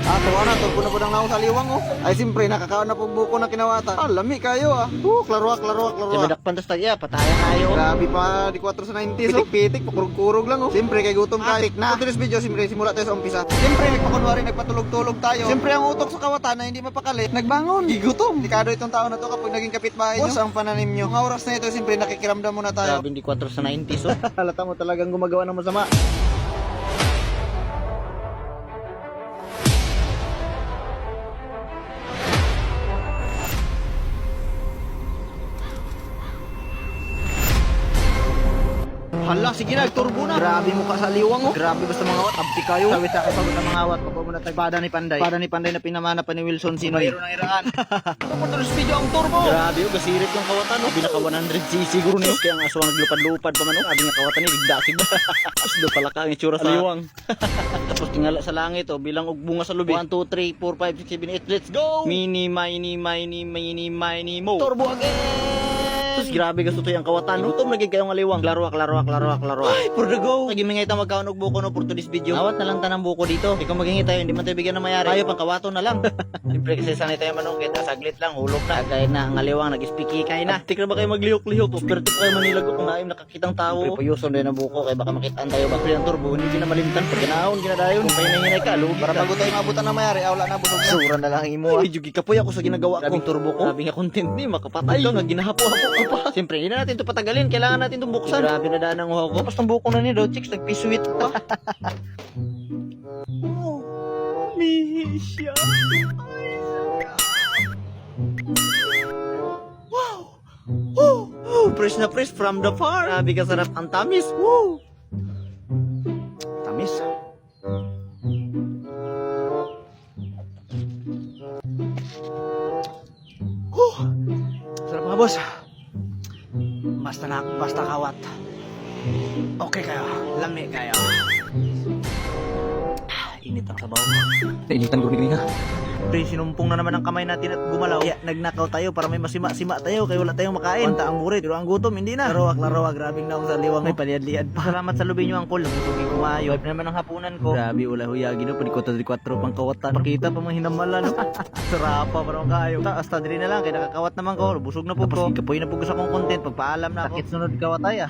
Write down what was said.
Tuwa na, turbo na po ng sa liwang oh. Ay simpre, nakakaon na po buko na kinawata. Lami kayo ah. Klaruak. Sabadakpan tas tagya, patayan kayo. Grabe pa, di 4 sa 90 so. Pitik, pakurog-kurog lang oh. Simpre, kay gutom kayo. Na, ito video, simpre, simula tayo sa umpisa. Simpre, nagpakunwari, nagpatulog-tulog tayo. Simpre, ang utok sa kawatan na hindi mapakali. Nagbangon, gigutom. Delikado itong tao na to kapag naging kapitbahay nyo. Ang pananim nyo. Mga oras na ito, simpre, nakikiramdam muna tayo. Grabe, hindi 4 sa 90 so. Halata mo talagang gumagawa ng masama. Hala, sige na, turbo na. Grabe mukha sa liwang oh. Grabe basta mga awat, abti kayo. Sabi sa akin, pagod ng mga awat, pagod na tagpada ni Panday. Pada ni Panday na pinamana pa ni Wilson Sino. Mayroon ng iraan. Ito po tuloy speed ang turbo. Grabe oh, gasirit yung kawatan oh. Binaka 100cc siguro niyo. Kaya ang aswang naglupad-lupad pa man oh. Sabi nga kawatan ni digdakig ba. Tapos do pala ka ang itsura sa liwang. Tapos tingala sa langit oh, bilang ugbunga sa lubi. 1, 2, 3, 4, 5, 6, 7, 8, let's go. Mini, mo. Turbo again. Tapos grabe gasto to yung kawatan. Gutom lagi kayong aliwang. Klaruak. Ay, for the go. Lagi mingay tayo magkaon og buko no for today's video. Awat na lang tanang buko dito. Ikaw maghingi tayo, hindi man tayo bigyan ng mayari. Tayo pang kawato na lang. Siyempre kasi sanay tayo manungkit. Saglit lang, hulog na. Kaya na ang aliwang nag-speaky kay na. Tik na ba kayo maglihok-lihok? Pero tip kayo manilag kung naayong nakakitang tao. Siyempre payuson din ang buko kaya baka makitaan tayo. Bakit ang turbo, hindi na malimtan. Pag ginaon, ginadayon. Kung pahinay ka, lugi Para bago tayo mabutan ng mayari, wala na busog na. Sura na lang ang imo. Ay, jugi kapoy ako sa ginagawa ko. Grabing turbo ko. Sabi nga content ni, makapatay ka nga ginahapo-hapo ka pa. Siyempre, hindi na natin ito patagalin. Kailangan natin itong buksan. Grabe na daan ang uhaw ko. Tapos itong buko na niya daw, chicks, nagpisuit pa. Misha. Wow. Fresh na fresh from the farm. Grabe ka sarap ang tamis. Woo. Tamis. Sarap mga boss. Basta kawat. Okay kayo, lami kayo. Init ang sabaw. Initan ko rin nga. Pre, sinumpong na naman ang kamay natin at gumalaw. Kaya nagnakaw tayo para may masima-sima tayo kaya wala tayong makain. Panta ang burit, pero ang gutom hindi na. Larawak, grabing naong sa liwang. May paliad-liad pa. Salamat sa lubi nyo ang kul. Nagsugi kumayo. Wipe naman ang hapunan ko. Grabe, ula-huyagi no. Panikot-4 pang kawatan. Pakita pa mga hinamala no. Sarapa parang kayo. Hasta diri na lang, kaya nakakawat naman ko. Busog na po ko. Kapoy na po sa kong content. Pagpaalam na ako. Sakit sunod kawat ay